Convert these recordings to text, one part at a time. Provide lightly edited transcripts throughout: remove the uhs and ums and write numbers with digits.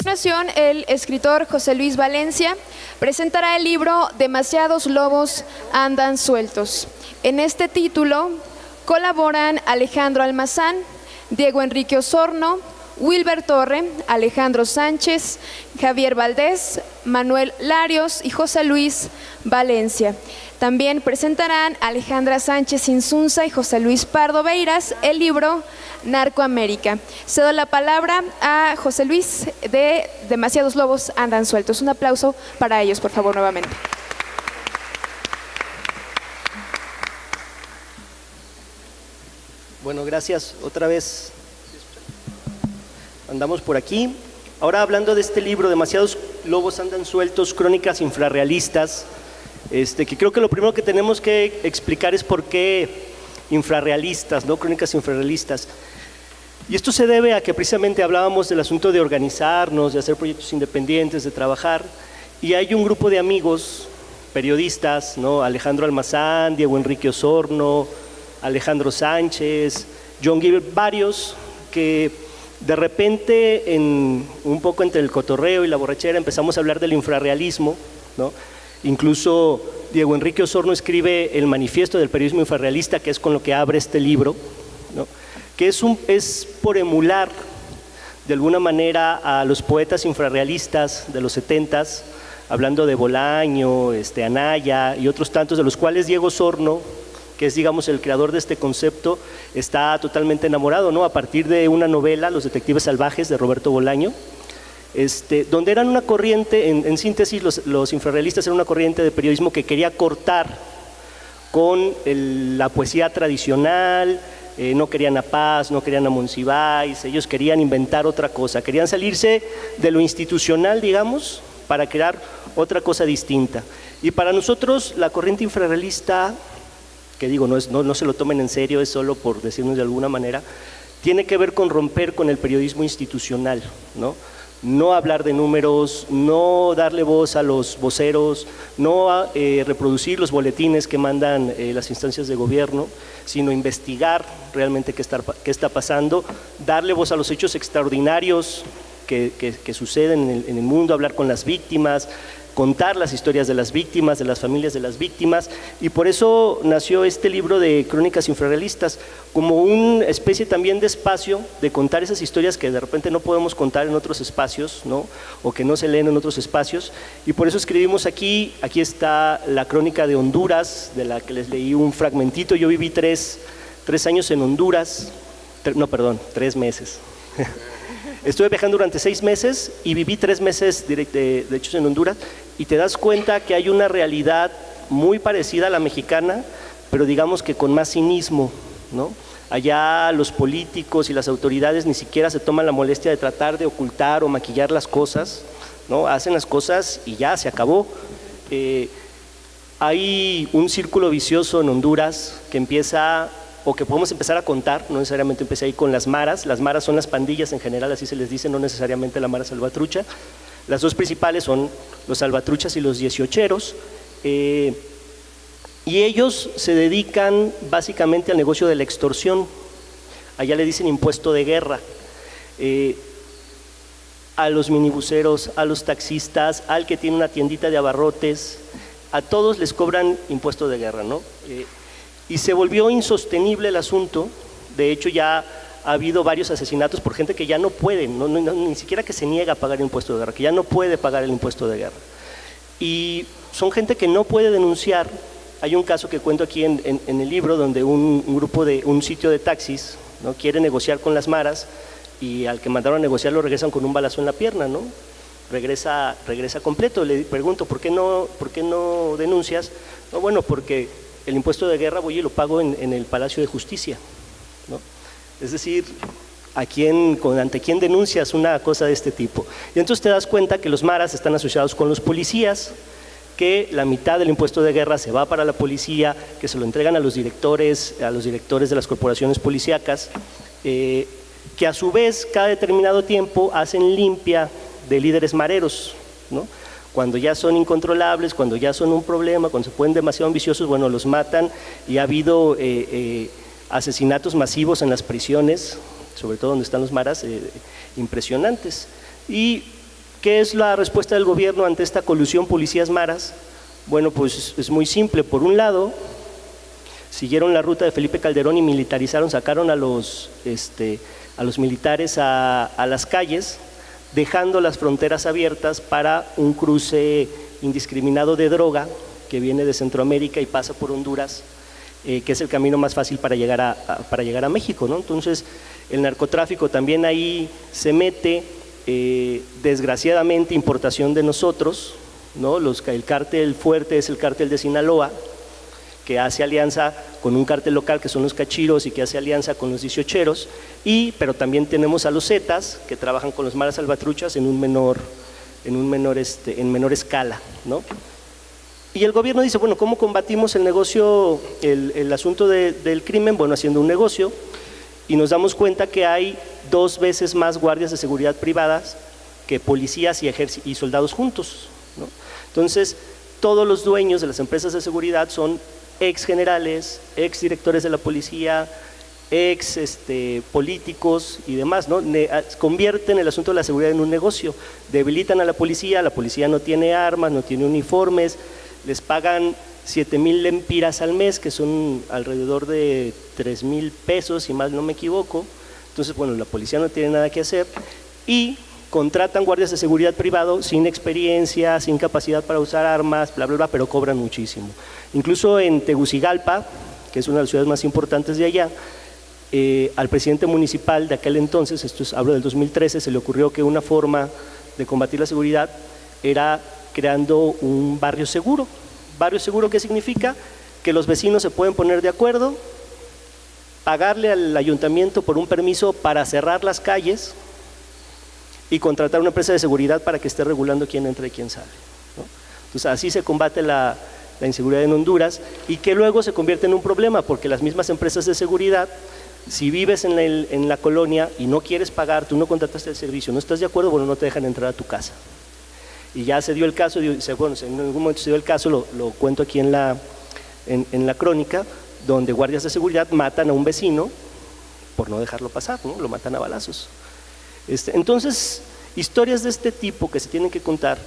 continuación, el escritor José Luis Valencia presentará el libro Demasiados lobos andan sueltos. En este título colaboran Alejandro Almazán, Diego Enrique Osorno, Wilber Torre, Alejandro Sánchez, Javier Valdés, Manuel Larios y José Luis Valencia. También presentarán Alejandra Sánchez Insunza y José Luis Pardo Beiras el libro Narcoamérica. Cedo la palabra a José Luis de Demasiados lobos andan sueltos. Un aplauso para ellos, por favor, nuevamente. Bueno, gracias otra vez. Andamos por aquí. Ahora hablando de este libro, Demasiados lobos andan sueltos, crónicas infrarrealistas, que creo que lo primero que tenemos que explicar es por qué infrarrealistas, ¿no? Crónicas infrarrealistas. Y esto se debe a que precisamente hablábamos del asunto de organizarnos, de hacer proyectos independientes, de trabajar, y hay un grupo de amigos, periodistas, ¿no? Alejandro Almazán, Diego Enrique Osorno, Alejandro Sánchez, John Gilbert, varios que de repente, un poco entre el cotorreo y la borrachera, empezamos a hablar del infrarrealismo, ¿no? Incluso Diego Enrique Osorno escribe el manifiesto del periodismo infrarrealista, que es con lo que abre este libro, ¿no? Que es por emular de alguna manera a los poetas infrarrealistas de los 70s, hablando de Bolaño, Anaya y otros tantos, de los cuales Diego Osorno, que es, digamos, el creador de este concepto, está totalmente enamorado, ¿no? A partir de una novela, Los detectives salvajes, de Roberto Bolaño, donde eran una corriente, en síntesis, los infrarrealistas eran una corriente de periodismo que quería cortar con la poesía tradicional, no querían a Paz, no querían a Monsiváis, ellos querían inventar otra cosa, querían salirse de lo institucional, digamos, para crear otra cosa distinta. Y para nosotros la corriente infrarrealista, que digo, no se lo tomen en serio, es solo por decirnos de alguna manera, tiene que ver con romper con el periodismo institucional, ¿no? No hablar de números, no darle voz a los voceros, no reproducir los boletines que mandan las instancias de gobierno, sino investigar realmente qué está pasando, darle voz a los hechos extraordinarios que suceden en el mundo, hablar con las víctimas, contar las historias de las víctimas, de las familias de las víctimas, y por eso nació este libro de Crónicas Infrarrealistas, como una especie también de espacio de contar esas historias que de repente no podemos contar en otros espacios, ¿no? O que no se leen en otros espacios, y por eso escribimos aquí está la crónica de Honduras, de la que les leí un fragmentito. Yo viví tres años en Honduras, 3 meses. Estuve viajando durante 6 meses y viví 3 meses de hecho en Honduras, y te das cuenta que hay una realidad muy parecida a la mexicana, pero digamos que con más cinismo, ¿no? Allá los políticos y las autoridades ni siquiera se toman la molestia de tratar de ocultar o maquillar las cosas, ¿no? Hacen las cosas y ya, se acabó. Hay un círculo vicioso en Honduras que empieza, o que podemos empezar a contar, no necesariamente empecé ahí con las maras. Las maras son las pandillas en general, así se les dice, no necesariamente la mara salvatrucha. Las dos principales son los salvatruchas y los 18eros, y ellos se dedican básicamente al negocio de la extorsión. Allá le dicen impuesto de guerra. A los minibuseros, a los taxistas, al que tiene una tiendita de abarrotes, a todos les cobran impuesto de guerra, ¿no? Y se volvió insostenible el asunto. De hecho, ya ha habido varios asesinatos por gente que ya no puede, ni siquiera que se niega a pagar el impuesto de guerra, que ya no puede pagar el impuesto de guerra. Y son gente que no puede denunciar. Hay un caso que cuento aquí en el libro, donde un sitio de taxis, ¿no? Quiere negociar con las maras, y al que mandaron a negociar lo regresan con un balazo en la pierna, ¿no? Regresa completo. Le pregunto, ¿por qué no denuncias? No, bueno, porque el impuesto de guerra voy y lo pago en el Palacio de Justicia, ¿no? Es decir, ante quién denuncias una cosa de este tipo. Y entonces te das cuenta que los maras están asociados con los policías, que la mitad del impuesto de guerra se va para la policía, que se lo entregan a los directores de las corporaciones policíacas, que a su vez cada determinado tiempo hacen limpia de líderes mareros, ¿no? Cuando ya son incontrolables, cuando ya son un problema, cuando se ponen demasiado ambiciosos, bueno, los matan. Y ha habido asesinatos masivos en las prisiones, sobre todo donde están los maras, impresionantes. Y ¿Qué es la respuesta del gobierno ante esta colusión policías maras? Bueno, pues es muy simple. Por un lado, siguieron la ruta de Felipe Calderón y militarizaron, sacaron a los militares a las calles, dejando las fronteras abiertas para un cruce indiscriminado de droga que viene de Centroamérica y pasa por Honduras, que es el camino más fácil para llegar a México, ¿no? Entonces, el narcotráfico también ahí se mete, desgraciadamente importación de nosotros, ¿no? El cártel fuerte es el cártel de Sinaloa, que hace alianza con un cártel local que son los cachiros y que hace alianza con los 18eros, pero también tenemos a los Zetas que trabajan con los maras salvatruchas en menor escala, ¿no? Y el gobierno dice, bueno, ¿cómo combatimos el negocio, el asunto del crimen? Bueno, haciendo un negocio, y nos damos cuenta que hay 2 veces más guardias de seguridad privadas que policías y soldados juntos, ¿no? Entonces, todos los dueños de las empresas de seguridad son ex generales, ex directores de la policía, ex políticos y demás, ¿no? Convierten el asunto de la seguridad en un negocio, debilitan a la policía no tiene armas, no tiene uniformes, les pagan 7,000 lempiras al mes, que son alrededor de 3,000 pesos, si mal no me equivoco. Entonces, bueno, la policía no tiene nada que hacer y contratan guardias de seguridad privado sin experiencia, sin capacidad para usar armas, bla, bla, bla, pero cobran muchísimo. Incluso en Tegucigalpa, que es una de las ciudades más importantes de allá, al presidente municipal de aquel entonces, hablo del 2013, se le ocurrió que una forma de combatir la seguridad era creando un barrio seguro. ¿Barrio seguro qué significa? Que los vecinos se pueden poner de acuerdo, pagarle al ayuntamiento por un permiso para cerrar las calles y contratar una empresa de seguridad para que esté regulando quién entra y quién sale, ¿no? Entonces así se combate la inseguridad en Honduras, y que luego se convierte en un problema porque las mismas empresas de seguridad, si vives en la colonia y no quieres pagar, tú no contrataste el servicio, no estás de acuerdo, bueno, no te dejan entrar a tu casa. Y ya se dio el caso, bueno, en algún momento se dio el caso, lo cuento aquí en la crónica, donde guardias de seguridad matan a un vecino por no dejarlo pasar, ¿no? Lo matan a balazos. Entonces, historias de este tipo que se tienen que contar,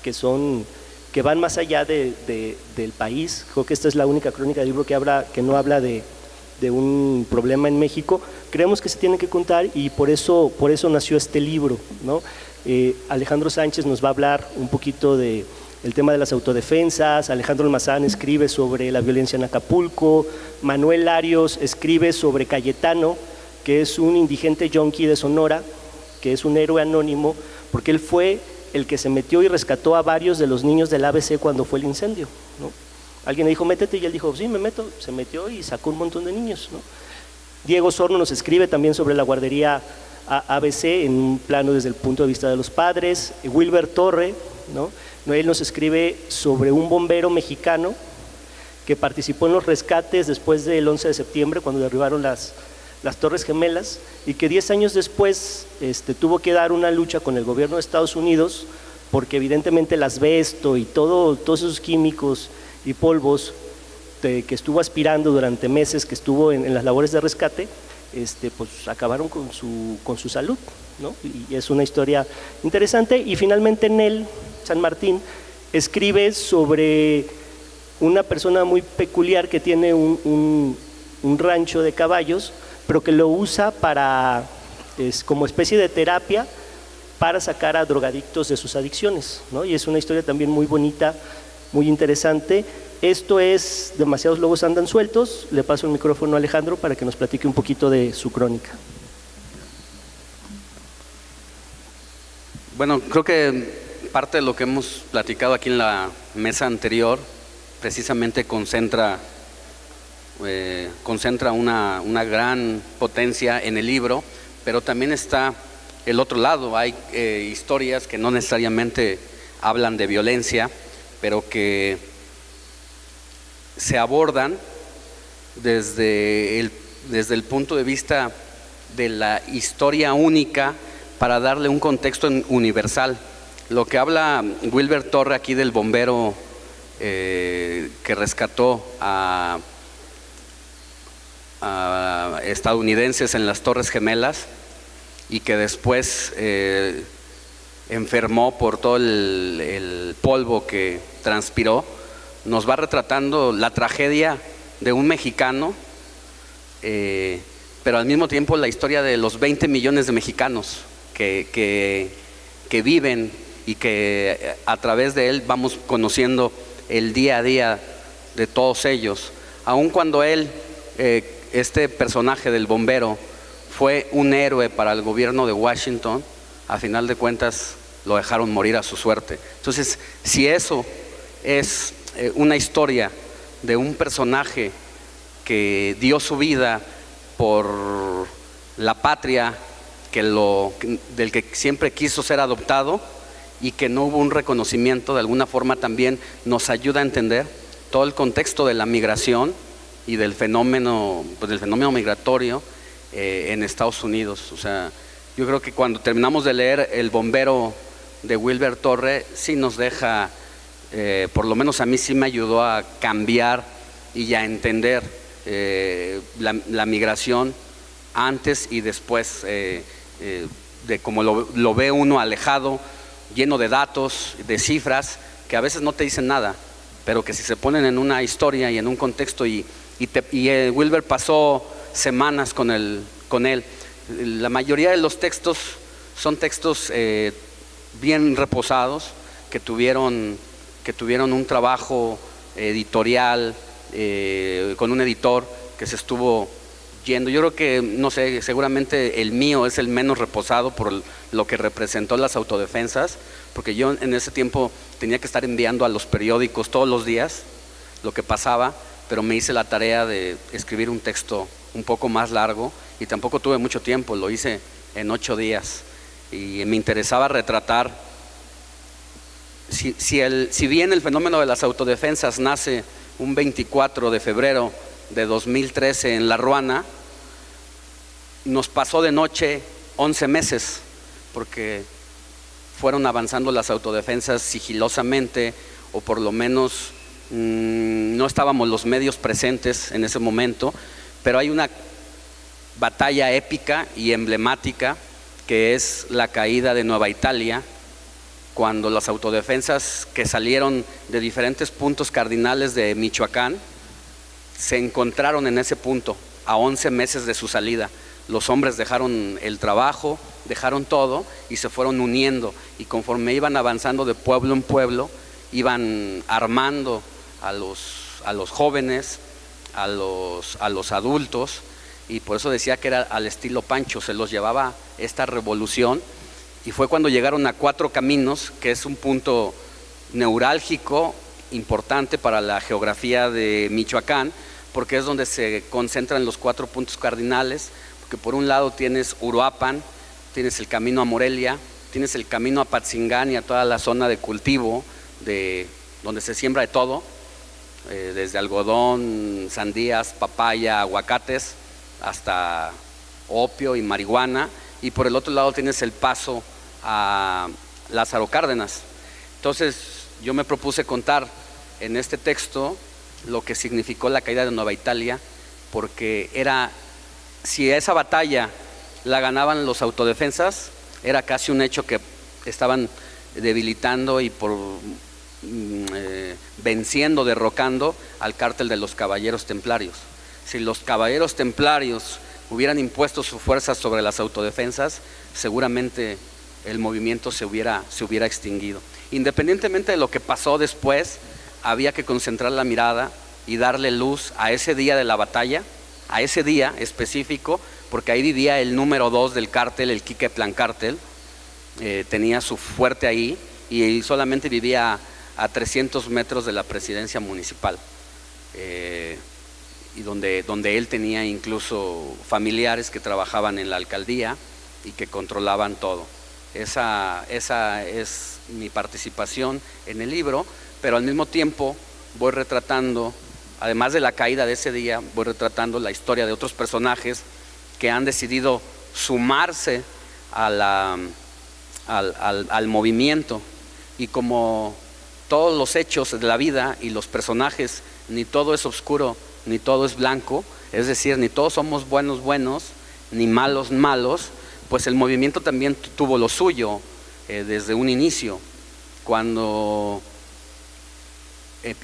que van más allá del país. Creo que esta es la única crónica del libro que no habla de un problema en México. Creemos que se tienen que contar y por eso nació este libro, ¿no? Alejandro Sánchez nos va a hablar un poquito del tema de las autodefensas, Alejandro Almazán escribe sobre la violencia en Acapulco, Manuel Larios escribe sobre Cayetano, que es un indigente yonki de Sonora, que es un héroe anónimo, porque él fue el que se metió y rescató a varios de los niños del ABC cuando fue el incendio, ¿no? Alguien le dijo, métete, y él dijo, sí, me meto, se metió y sacó un montón de niños, ¿no? Diego Sorno nos escribe también sobre la guardería ABC en un plano desde el punto de vista de los padres. Wilber Torre, ¿no? Él nos escribe sobre un bombero mexicano que participó en los rescates después del 11 de septiembre, cuando derribaron las Torres Gemelas, y que 10 años después tuvo que dar una lucha con el gobierno de Estados Unidos, porque evidentemente el asbesto y todos esos químicos y polvos que estuvo aspirando durante meses, que estuvo en las labores de rescate, pues acabaron con su salud, ¿no? Y es una historia interesante. Y finalmente Nel San Martín escribe sobre una persona muy peculiar que tiene un rancho de caballos, pero que lo usa como especie de terapia para sacar a drogadictos de sus adicciones, ¿no? Y es una historia también muy bonita, muy interesante. Esto es Demasiados Lobos Andan Sueltos. Le paso el micrófono a Alejandro para que nos platique un poquito de su crónica. Bueno, creo que parte de lo que hemos platicado aquí en la mesa anterior precisamente concentra una gran potencia en el libro, pero también está el otro lado. Hay historias que no necesariamente hablan de violencia, pero que se abordan desde el punto de vista de la historia única para darle un contexto universal. Lo que habla Wilber Torre aquí del bombero que rescató a estadounidenses en las Torres Gemelas y que después enfermó por todo el polvo que transpiró, nos va retratando la tragedia de un mexicano, pero al mismo tiempo la historia de los 20 millones de mexicanos que viven y que a través de él vamos conociendo el día a día de todos ellos. Aun cuando él, este personaje del bombero, fue un héroe para el gobierno de Washington, a final de cuentas lo dejaron morir a su suerte. Entonces, si eso es una historia de un personaje que dio su vida por la patria, del que siempre quiso ser adoptado y que no hubo un reconocimiento, de alguna forma también nos ayuda a entender todo el contexto de la migración y del fenómeno migratorio en Estados Unidos. O sea, yo creo que cuando terminamos de leer El bombero de Wilber Torre, sí nos deja, por lo menos a mí sí me ayudó a cambiar y a entender la migración antes y después, de cómo lo ve uno alejado, lleno de datos, de cifras, que a veces no te dicen nada, pero que si se ponen en una historia y en un contexto, y Wilber pasó semanas con él. La mayoría de los textos son textos bien reposados, que tuvieron un trabajo editorial, con un editor que se estuvo yendo. Yo creo que, no sé, seguramente el mío es el menos reposado por lo que representó las autodefensas, porque yo en ese tiempo tenía que estar enviando a los periódicos todos los días lo que pasaba, pero me hice la tarea de escribir un texto un poco más largo y tampoco tuve mucho tiempo, lo hice en 8 días y me interesaba retratar, si bien el fenómeno de las autodefensas nace un 24 de febrero de 2013 en La Ruana, nos pasó de noche 11 meses, porque fueron avanzando las autodefensas sigilosamente, o por lo menos no estábamos los medios presentes en ese momento, pero hay una batalla épica y emblemática que es la caída de Nueva Italia, cuando las autodefensas que salieron de diferentes puntos cardinales de Michoacán se encontraron en ese punto a 11 meses de su salida. Los hombres dejaron el trabajo, dejaron todo y se fueron uniendo, y conforme iban avanzando de pueblo en pueblo, iban armando a los jóvenes, a los adultos, y por eso decía que era al estilo Pancho, se los llevaba esta revolución. Y fue cuando llegaron a Cuatro Caminos, que es un punto neurálgico importante para la geografía de Michoacán, porque es donde se concentran los 4 puntos cardinales, porque por un lado tienes Uruapan, tienes el camino a Morelia, tienes el camino a Patzingán y a toda la zona de cultivo, donde se siembra de todo, desde algodón, sandías, papaya, aguacates, hasta opio y marihuana, y por el otro lado tienes el paso a Lázaro Cárdenas. Entonces yo me propuse contar en este texto lo que significó la caída de Nueva Italia, porque si esa batalla la ganaban los autodefensas, era casi un hecho que estaban debilitando y venciendo, derrocando al cártel de los caballeros templarios. Si los caballeros templarios hubieran impuesto su fuerza sobre las autodefensas, seguramente el movimiento se hubiera extinguido. Independientemente de lo que pasó después, había que concentrar la mirada y darle luz a ese día de la batalla, a ese día específico, porque ahí vivía el número 2 del cártel, el Quique Plancártel, tenía su fuerte ahí, y solamente vivía a 300 metros de la presidencia municipal, y donde él tenía incluso familiares que trabajaban en la alcaldía y que controlaban todo. Esa es mi participación en el libro, pero al mismo tiempo voy retratando, además de la caída de ese día, voy retratando la historia de otros personajes que han decidido sumarse al movimiento, y como todos los hechos de la vida y los personajes, ni todo es oscuro, ni todo es blanco, es decir, ni todos somos buenos, ni malos, pues el movimiento también tuvo lo suyo. desde un inicio, cuando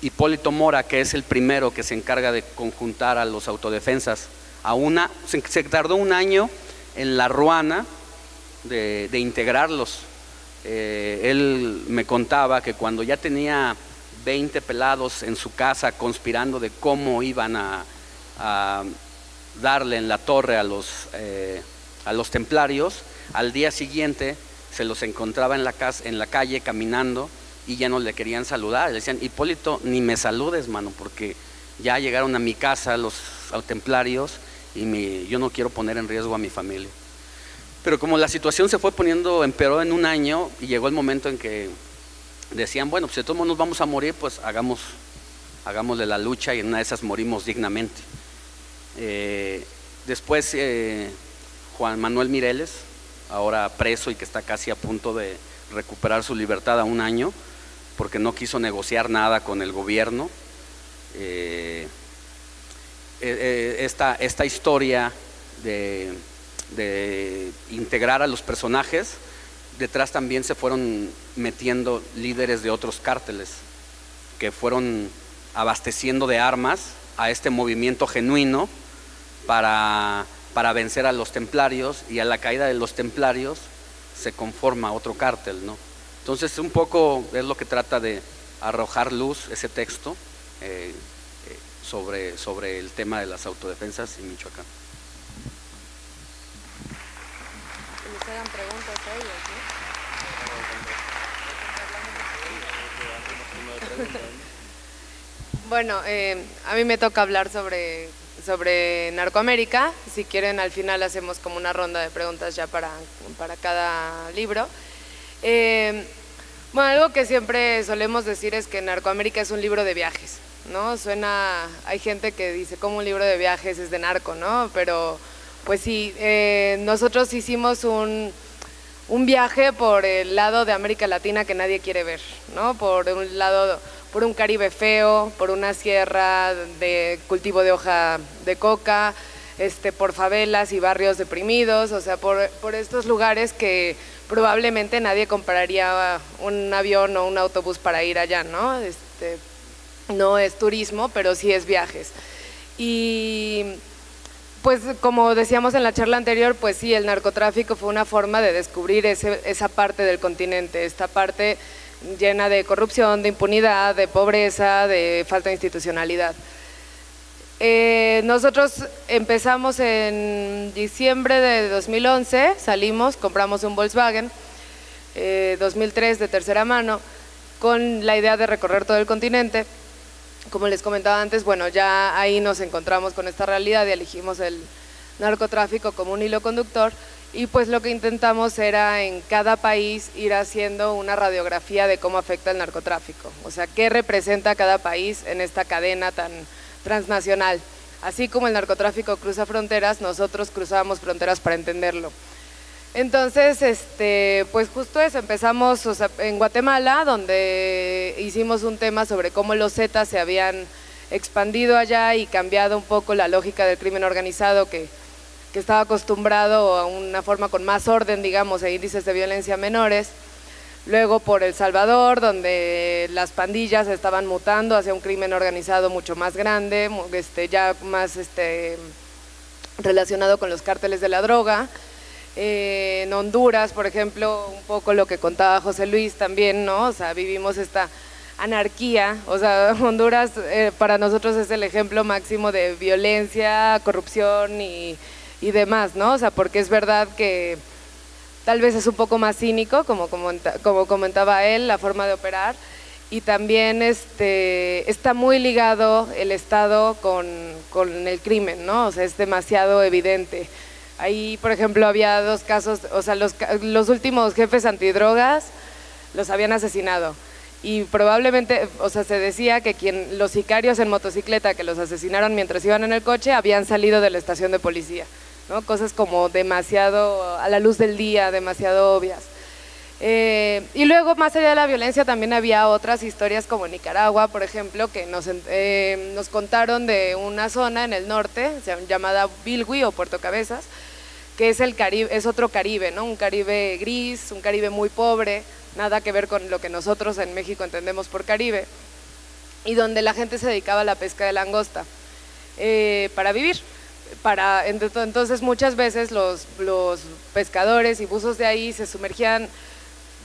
Hipólito Mora, que es el primero que se encarga de conjuntar a los autodefensas, se tardó un año en la ruana de integrarlos. Él me contaba que cuando ya tenía 20 pelados en su casa conspirando de cómo iban a darle en la torre a los templarios, al día siguiente se los encontraba en la calle caminando y ya no le querían saludar. Le decían: Hipólito, ni me saludes, mano, porque ya llegaron a mi casa los templarios y yo no quiero poner en riesgo a mi familia. Pero como la situación se fue empeoró en un año, y llegó el momento en que decían: bueno, pues de todos modos nos vamos a morir, pues hagámosle la lucha, y en una de esas morimos dignamente. Después Juan Manuel Mireles, ahora preso y que está casi a punto de recuperar su libertad a un año, porque no quiso negociar nada con el gobierno. Esta historia de integrar a los personajes, detrás también se fueron metiendo líderes de otros cárteles que fueron abasteciendo de armas a este movimiento genuino para vencer a los templarios, y a la caída de los templarios se conforma otro cártel, ¿no? Entonces un poco es lo que trata de arrojar luz ese texto sobre el tema de las autodefensas en Michoacán. Que les hagan preguntas a ellos, ¿no? Bueno, a mí me toca hablar sobre Narcoamérica. Si quieren, al final hacemos como una ronda de preguntas ya para cada libro. Bueno, algo que siempre solemos decir es que Narcoamérica es un libro de viajes, ¿no? Hay gente que dice, ¿cómo un libro de viajes es de narco, no? Pero pues sí, nosotros hicimos un viaje por el lado de América Latina que nadie quiere ver, ¿no? Por un Caribe feo, por una sierra de cultivo de hoja de coca, por favelas y barrios deprimidos, o sea, por estos lugares que probablemente nadie compraría un avión o un autobús para ir allá, ¿no? No es turismo, pero sí es viajes. Y pues como decíamos en la charla anterior, pues sí, el narcotráfico fue una forma de descubrir esa parte del continente, esta parte llena de corrupción, de impunidad, de pobreza, de falta de institucionalidad. Nosotros empezamos en diciembre de 2011, compramos un Volkswagen 2003 de tercera mano, con la idea de recorrer todo el continente. Como les comentaba antes, bueno, ya ahí nos encontramos con esta realidad y elegimos el narcotráfico como un hilo conductor, y pues lo que intentamos era en cada país ir haciendo una radiografía de cómo afecta el narcotráfico, o sea, qué representa cada país en esta cadena tan transnacional. Así como el narcotráfico cruza fronteras, nosotros cruzábamos fronteras para entenderlo. Entonces, pues justo eso, empezamos en Guatemala, donde hicimos un tema sobre cómo los Zetas se habían expandido allá y cambiado un poco la lógica del crimen organizado que estaba acostumbrado a una forma con más orden, digamos, e índices de violencia menores. Luego por El Salvador, donde las pandillas estaban mutando hacia un crimen organizado mucho más grande, ya más relacionado con los cárteles de la droga. En Honduras, por ejemplo, un poco lo que contaba José Luis también, ¿no? O sea, vivimos esta anarquía, o sea, Honduras para nosotros es el ejemplo máximo de violencia, corrupción y demás, ¿no? O sea, porque es verdad que tal vez es un poco más cínico, como comentaba él, la forma de operar, y también está muy ligado el Estado con el crimen, ¿no? O sea, es demasiado evidente. Ahí, por ejemplo, había 2 casos, o sea, los últimos jefes antidrogas los habían asesinado, y probablemente, o sea, se decía que los sicarios en motocicleta que los asesinaron mientras iban en el coche habían salido de la estación de policía, ¿no? Cosas como demasiado a la luz del día, demasiado obvias. Y luego, más allá de la violencia, también había otras historias como Nicaragua, por ejemplo, que nos contaron de una zona en el norte llamada Bilwi o Puerto Cabezas, que es el Caribe, es otro Caribe, ¿no? Un Caribe gris, un Caribe muy pobre, nada que ver con lo que nosotros en México entendemos por Caribe, y donde la gente se dedicaba a la pesca de langosta para vivir. Entonces muchas veces los pescadores y buzos de ahí se sumergían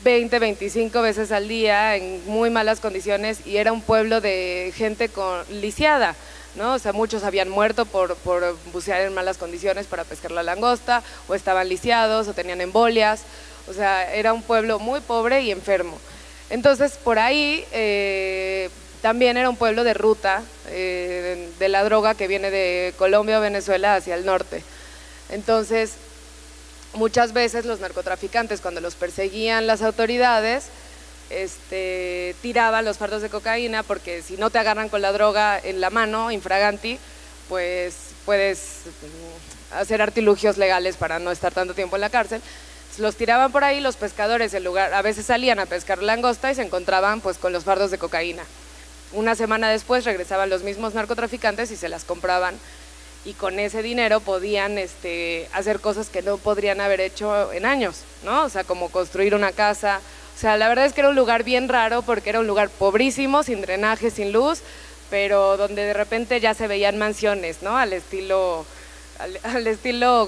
20, 25 veces al día en muy malas condiciones, y era un pueblo de gente lisiada, ¿no? O sea, muchos habían muerto por bucear en malas condiciones para pescar la langosta, o estaban lisiados, o tenían embolias. O sea, era un pueblo muy pobre y enfermo. Entonces, por ahí también era un pueblo de ruta de la droga que viene de Colombia o Venezuela hacia el norte. Entonces, muchas veces los narcotraficantes, cuando los perseguían las autoridades, tiraban los fardos de cocaína, porque si no te agarran con la droga en la mano, infraganti, pues puedes hacer artilugios legales para no estar tanto tiempo en la cárcel. Los tiraban por ahí, los pescadores a veces salían a pescar langosta y se encontraban pues con los fardos de cocaína. Una semana después regresaban los mismos narcotraficantes y se las compraban, y con ese dinero podían hacer cosas que no podrían haber hecho en años, ¿no? O sea, como construir una casa. O sea, la verdad es que era un lugar bien raro, porque era un lugar pobrísimo, sin drenaje, sin luz, pero donde de repente ya se veían mansiones, ¿no? Al estilo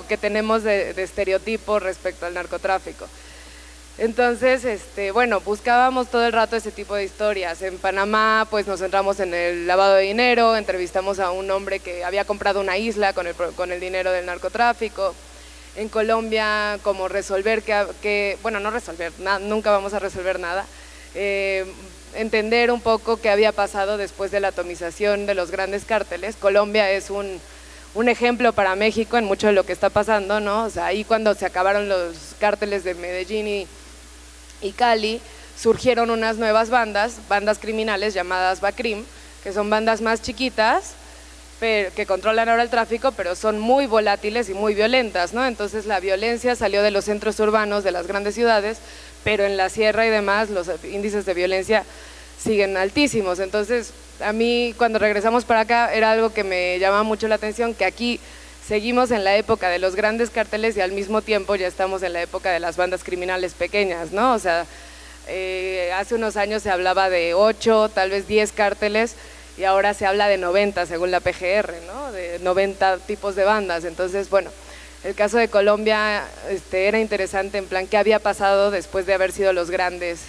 que tenemos de estereotipo respecto al narcotráfico. Entonces, bueno, buscábamos todo el rato ese tipo de historias. En Panamá, pues nos centramos en el lavado de dinero, entrevistamos a un hombre que había comprado una isla con el dinero del narcotráfico. En Colombia, como resolver bueno, no resolver, nunca vamos a resolver nada, entender un poco qué había pasado después de la atomización de los grandes cárteles. Colombia es un ejemplo para México en mucho de lo que está pasando, ¿no? O sea, ahí cuando se acabaron los cárteles de Medellín y Cali, surgieron unas nuevas bandas criminales llamadas BACRIM, que son bandas más chiquitas, que controlan ahora el tráfico, pero son muy volátiles y muy violentas, ¿no? Entonces la violencia salió de los centros urbanos de las grandes ciudades, pero en la sierra y demás los índices de violencia siguen altísimos. Entonces, a mí cuando regresamos para acá era algo que me llamaba mucho la atención, que aquí seguimos en la época de los grandes carteles y al mismo tiempo ya estamos en la época de las bandas criminales pequeñas, ¿no? O sea, hace unos años se hablaba de 8, tal vez 10 cárteles, y ahora se habla de 90 según la PGR, ¿no? De 90 tipos de bandas. Entonces, bueno, el caso de Colombia era interesante, en plan, ¿qué había pasado después de haber sido los grandes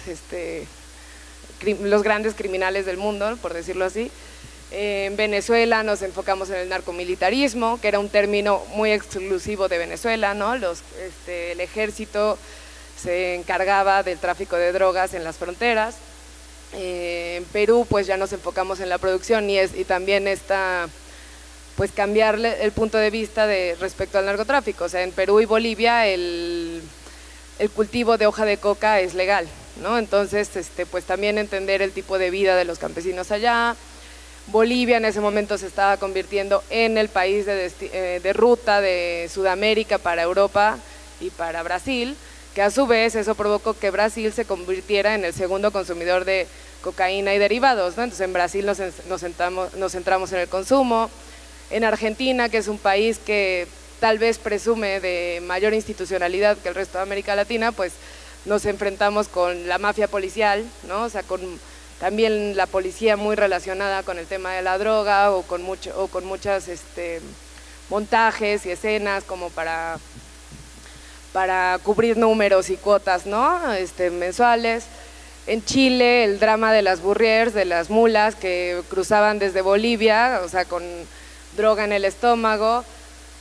criminales del mundo, por decirlo así? En Venezuela nos enfocamos en el narcomilitarismo, que era un término muy exclusivo de Venezuela, ¿no? El ejército se encargaba del tráfico de drogas en las fronteras. En Perú pues ya nos enfocamos en la producción y también pues cambiarle el punto de vista respecto al narcotráfico. O sea, en Perú y Bolivia el cultivo de hoja de coca es legal, ¿no? Entonces pues también entender el tipo de vida de los campesinos allá. Bolivia en ese momento se estaba convirtiendo en el país de ruta de Sudamérica para Europa y para Brasil, que a su vez eso provocó que Brasil se convirtiera en el segundo consumidor de cocaína y derivados, ¿no? Entonces en Brasil nos centramos en el consumo. En Argentina, que es un país que tal vez presume de mayor institucionalidad que el resto de América Latina, pues nos enfrentamos con la mafia policial, ¿no? O sea, con también la policía muy relacionada con el tema de la droga o con muchas montajes y escenas como para cubrir números y cuotas, ¿no? Mensuales. En Chile, el drama de las burriers, de las mulas que cruzaban desde Bolivia, o sea, con droga en el estómago,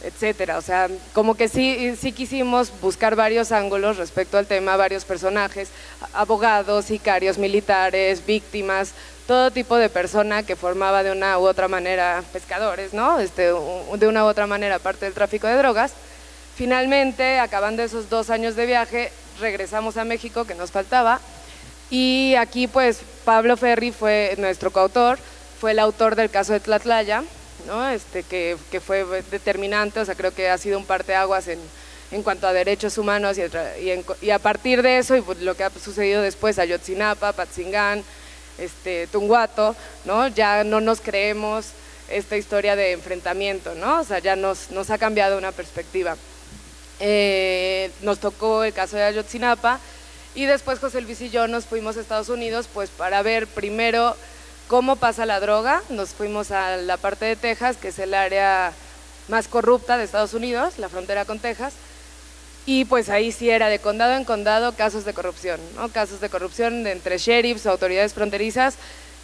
etcétera. O sea, como que sí quisimos buscar varios ángulos respecto al tema, varios personajes, abogados, sicarios militares, víctimas, todo tipo de persona que formaba de una u otra manera, pescadores, ¿no? De una u otra manera parte del tráfico de drogas. Finalmente, acabando esos 2 años de viaje, regresamos a México, que nos faltaba, y aquí pues Pablo Ferri fue nuestro coautor, fue el autor del caso de Tlatlaya, ¿no? Que fue determinante, o sea, creo que ha sido un parteaguas en cuanto a derechos humanos y a partir de eso y pues, lo que ha sucedido después, Ayotzinapa, Patzingán, Tunguato, ¿no? Ya no nos creemos esta historia de enfrentamiento, ¿no? O sea, ya nos ha cambiado una perspectiva. Nos tocó el caso de Ayotzinapa y después José Luis y yo nos fuimos a Estados Unidos pues para ver primero cómo pasa la droga. Nos fuimos a la parte de Texas, que es el área más corrupta de Estados Unidos, la frontera con Texas, y pues ahí sí era de condado en condado casos de corrupción, ¿no? Casos de corrupción entre sheriffs o autoridades fronterizas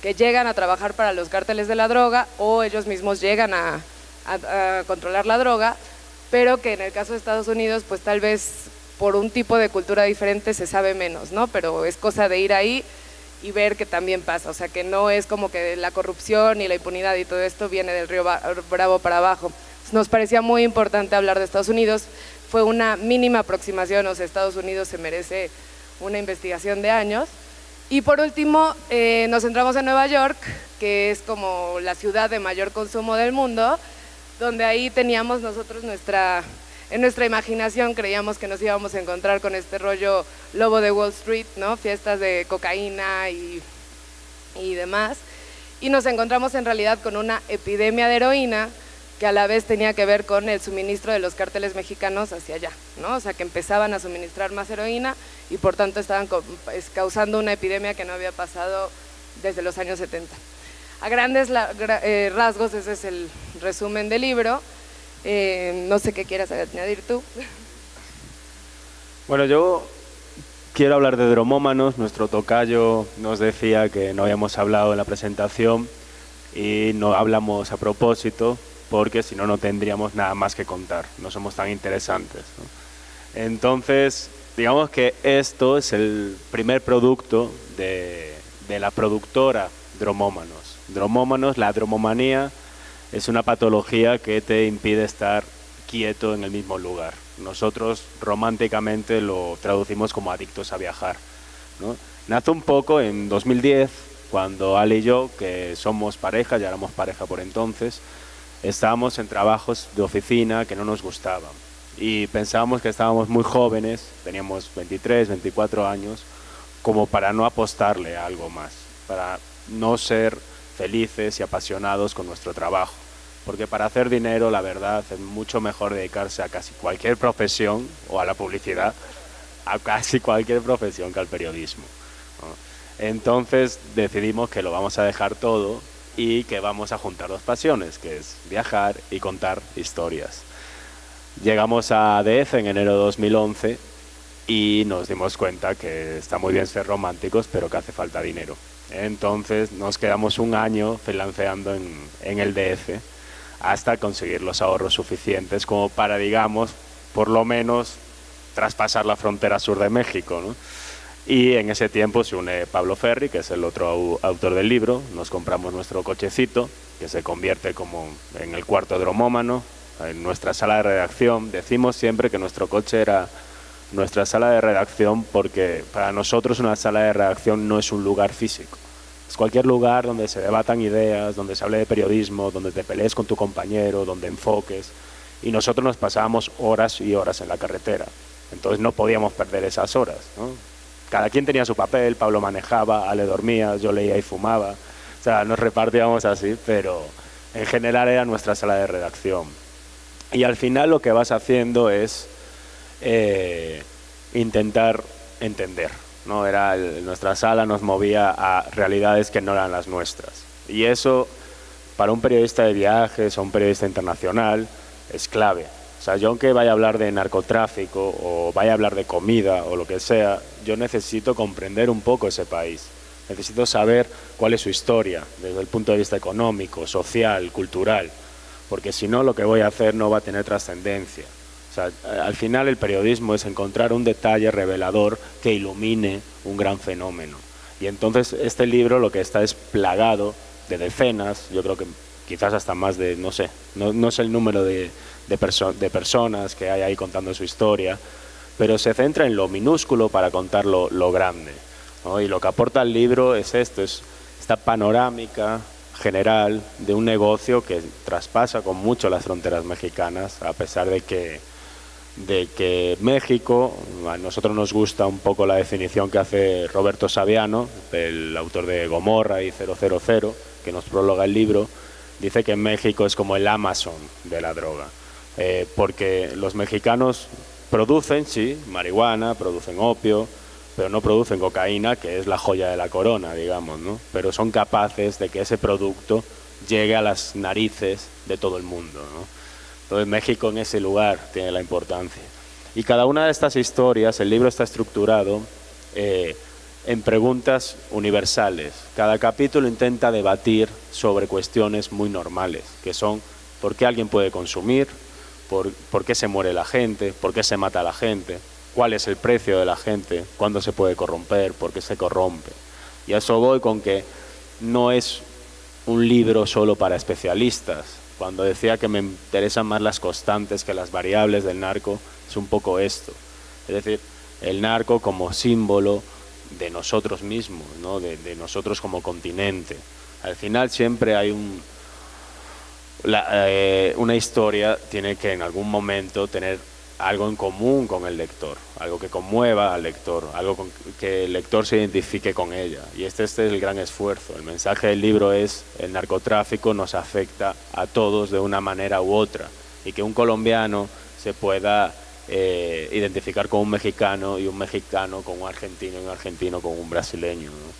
que llegan a trabajar para los cárteles de la droga o ellos mismos llegan a controlar la droga, pero que en el caso de Estados Unidos pues tal vez por un tipo de cultura diferente se sabe menos, ¿no? Pero es cosa de ir ahí y ver que también pasa, o sea que no es como que la corrupción y la impunidad y todo esto viene del río Bravo para abajo. Nos parecía muy importante hablar de Estados Unidos, fue una mínima aproximación, o sea, Estados Unidos se merece una investigación de años. Y por último, nos centramos en Nueva York, que es como la ciudad de mayor consumo del mundo, donde ahí teníamos nosotros en nuestra imaginación creíamos que nos íbamos a encontrar con este rollo Lobo de Wall Street, ¿no? Fiestas de cocaína y demás, y nos encontramos en realidad con una epidemia de heroína que a la vez tenía que ver con el suministro de los cárteles mexicanos hacia allá, ¿no? O sea, que empezaban a suministrar más heroína y por tanto estaban causando una epidemia que no había pasado desde los años 70. A grandes rasgos ese es el resumen del libro. No sé qué quieras añadir tú. Bueno, yo quiero hablar de Dromómanos. Nuestro tocayo nos decía que no habíamos hablado en la presentación y no hablamos a propósito, porque si no, no tendríamos nada más que contar, no somos tan interesantes, ¿no? Entonces, digamos que esto es el primer producto de la productora Dromómanos. Dromómanos, la dromomanía, es una patología que te impide estar quieto en el mismo lugar. Nosotros románticamente lo traducimos como adictos a viajar, ¿no? Nace un poco en 2010, cuando Ale y yo, que somos pareja, ya éramos pareja por entonces, estábamos en trabajos de oficina que no nos gustaban y pensábamos que estábamos muy jóvenes, teníamos 23, 24 años, como para no apostarle a algo más, para no ser felices y apasionados con nuestro trabajo, porque para hacer dinero, la verdad, es mucho mejor dedicarse a casi cualquier profesión o a la publicidad, a casi cualquier profesión que al periodismo, ¿no? Entonces decidimos que lo vamos a dejar todo y que vamos a juntar dos pasiones, que es viajar y contar historias. Llegamos a DF en enero de 2011 y nos dimos cuenta que está muy bien ser románticos, pero que hace falta dinero. Entonces nos quedamos un año freelanceando en el DF hasta conseguir los ahorros suficientes como para, digamos, por lo menos traspasar la frontera sur de México, ¿no? Y en ese tiempo se une Pablo Ferri, que es el otro autor del libro. Nos compramos nuestro cochecito, que se convierte como en el cuarto dromómano, en nuestra sala de redacción. Decimos siempre que nuestro coche era nuestra sala de redacción porque para nosotros una sala de redacción no es un lugar físico. Es cualquier lugar donde se debatan ideas, donde se hable de periodismo, donde te pelees con tu compañero, donde enfoques. Y nosotros nos pasábamos horas y horas en la carretera. Entonces no podíamos perder esas horas, ¿no? Cada quien tenía su papel, Pablo manejaba, Ale dormía, yo leía y fumaba. O sea, nos repartíamos así, pero en general era nuestra sala de redacción. Y al final lo que vas haciendo es intentar entender, ¿no? Nuestra sala nos movía a realidades que no eran las nuestras. Y eso, para un periodista de viajes o un periodista internacional, es clave. O sea, yo aunque vaya a hablar de narcotráfico o vaya a hablar de comida o lo que sea, yo necesito comprender un poco ese país. Necesito saber cuál es su historia desde el punto de vista económico, social, cultural, porque si no lo que voy a hacer no va a tener trascendencia. O sea, al final el periodismo es encontrar un detalle revelador que ilumine un gran fenómeno. Y entonces este libro lo que está es plagado de decenas, yo creo que quizás hasta más de, no sé, no sé el número de personas que hay ahí contando su historia, pero se centra en lo minúsculo para contar lo grande, ¿no? Y lo que aporta el libro es esta panorámica general de un negocio que traspasa con mucho las fronteras mexicanas, a pesar de que México, a nosotros nos gusta un poco la definición que hace Roberto Saviano, el autor de Gomorra y 000, que nos prologa el libro, dice que México es como el Amazon de la droga. Porque los mexicanos producen, sí, marihuana, producen opio, pero no producen cocaína, que es la joya de la corona, digamos, ¿no? Pero son capaces de que ese producto llegue a las narices de todo el mundo, ¿no? Entonces México en ese lugar tiene la importancia. Y cada una de estas historias, el libro está estructurado en preguntas universales. Cada capítulo intenta debatir sobre cuestiones muy normales, que son por qué alguien puede consumir, por qué se muere la gente, por qué se mata a la gente, cuál es el precio de la gente, cuándo se puede corromper, por qué se corrompe. Y a eso voy con que no es un libro solo para especialistas. Cuando decía que me interesan más las constantes que las variables del narco, es un poco esto. Es decir, el narco como símbolo de nosotros mismos, ¿no? de nosotros como continente. Al final siempre hay una historia tiene que en algún momento tener algo en común con el lector, algo que conmueva al lector, algo que el lector se identifique con ella. Y este es el gran esfuerzo. El mensaje del libro es: el narcotráfico nos afecta a todos de una manera u otra, y que un colombiano se pueda identificar con un mexicano, y un mexicano con un argentino, y un argentino con un brasileño, ¿no?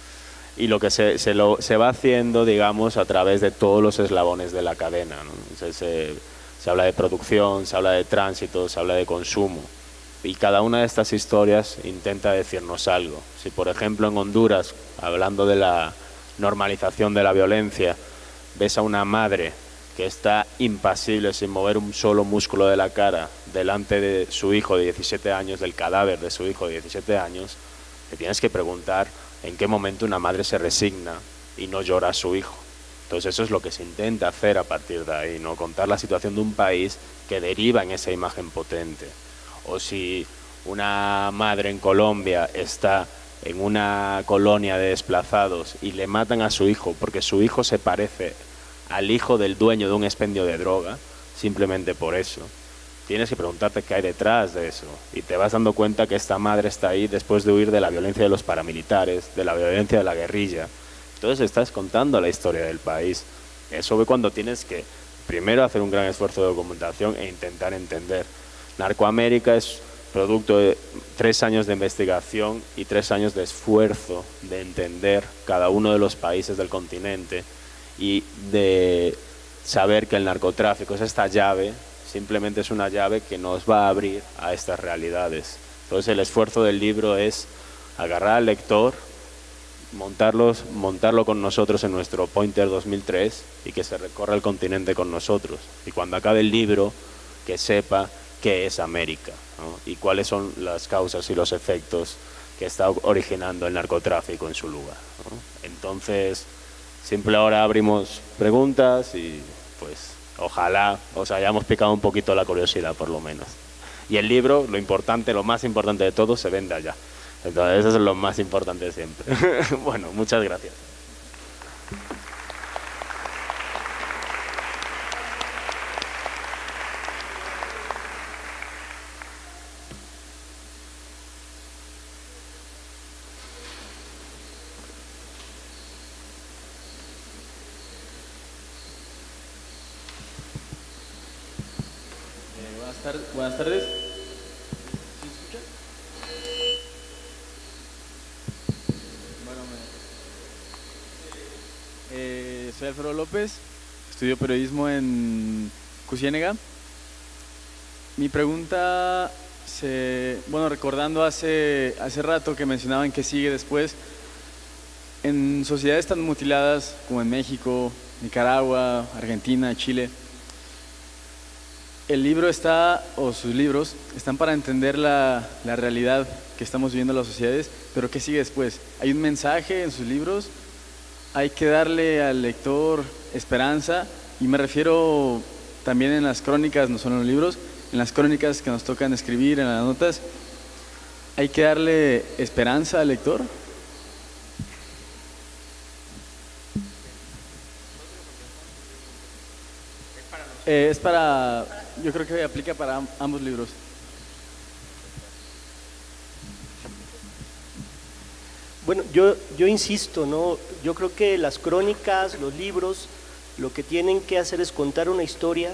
Y lo que se va haciendo, digamos, a través de todos los eslabones de la cadena, ¿no? Se habla de producción, se habla de tránsito, se habla de consumo. Y cada una de estas historias intenta decirnos algo. Si, por ejemplo, en Honduras, hablando de la normalización de la violencia, ves a una madre que está impasible, sin mover un solo músculo de la cara, delante de su hijo de 17 años, del cadáver de su hijo de 17 años, te tienes que preguntar en qué momento una madre se resigna y no llora a su hijo. Entonces eso es lo que se intenta hacer a partir de ahí, ¿no? Contar la situación de un país que deriva en esa imagen potente. O si una madre en Colombia está en una colonia de desplazados y le matan a su hijo porque su hijo se parece al hijo del dueño de un expendio de droga, simplemente por eso, tienes que preguntarte qué hay detrás de eso. Y te vas dando cuenta que esta madre está ahí después de huir de la violencia de los paramilitares, de la violencia de la guerrilla. Entonces estás contando la historia del país. Eso es cuando tienes que primero hacer un gran esfuerzo de documentación e intentar entender. Narcoamérica es producto de 3 años de investigación y 3 años de esfuerzo de entender cada uno de los países del continente y de saber que el narcotráfico es esta llave, simplemente es una llave que nos va a abrir a estas realidades. Entonces el esfuerzo del libro es agarrar al lector, montarlo con nosotros en nuestro Pointer 2003 y que se recorra el continente con nosotros. Y cuando acabe el libro, que sepa qué es América, ¿no? Y cuáles son las causas y los efectos que está originando el narcotráfico en su lugar, ¿no? Entonces, siempre ahora abrimos preguntas y pues ojalá os hayamos picado un poquito la curiosidad por lo menos. Y el libro, lo más importante de todo, se vende allá. Entonces eso es lo más importante siempre. Bueno, muchas gracias. Buenas tardes. ¿Sí se escucha? Bueno, soy Alfredo López, estudio periodismo en Cusiénega. Mi pregunta, recordando hace rato que mencionaban que sigue después, en sociedades tan mutiladas como en México, Nicaragua, Argentina, Chile, el libro o sus libros están para entender la realidad que estamos viviendo en las sociedades, pero ¿qué sigue después? ¿Hay un mensaje en sus libros? ¿Hay que darle al lector esperanza? Y me refiero también en las crónicas, no solo en los libros, en las crónicas que nos tocan escribir, en las notas. ¿Hay que darle esperanza al lector? Yo creo que aplica para ambos libros. Bueno, yo insisto, ¿no? Yo creo que las crónicas, los libros, lo que tienen que hacer es contar una historia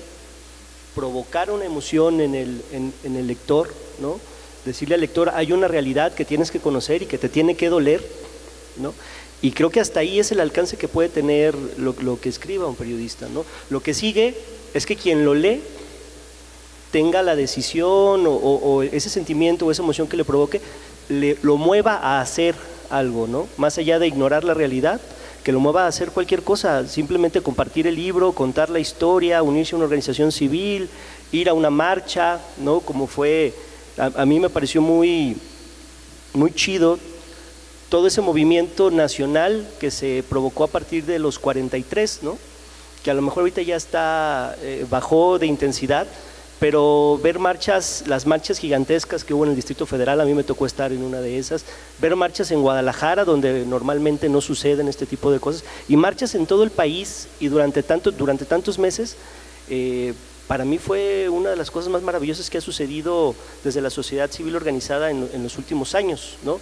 provocar una emoción en el lector, ¿no? Decirle al lector, hay una realidad que tienes que conocer y que te tiene que doler, ¿no? Y creo que hasta ahí es el alcance que puede tener lo que escriba un periodista, ¿no? Lo que sigue es que quien lo lee tenga la decisión o ese sentimiento o esa emoción que le provoque, lo mueva a hacer algo, ¿no? Más allá de ignorar la realidad, que lo mueva a hacer cualquier cosa, simplemente compartir el libro, contar la historia, unirse a una organización civil, ir a una marcha, ¿no? Como fue, a mí me pareció muy chido todo ese movimiento nacional que se provocó a partir de los 43, ¿no? Que a lo mejor ahorita ya está, bajó de intensidad, pero ver las marchas gigantescas que hubo en el Distrito Federal, a mí me tocó estar en una de esas, ver marchas en Guadalajara, donde normalmente no suceden este tipo de cosas, y marchas en todo el país y durante tantos meses, para mí fue una de las cosas más maravillosas que ha sucedido desde la sociedad civil organizada en los últimos años, ¿no?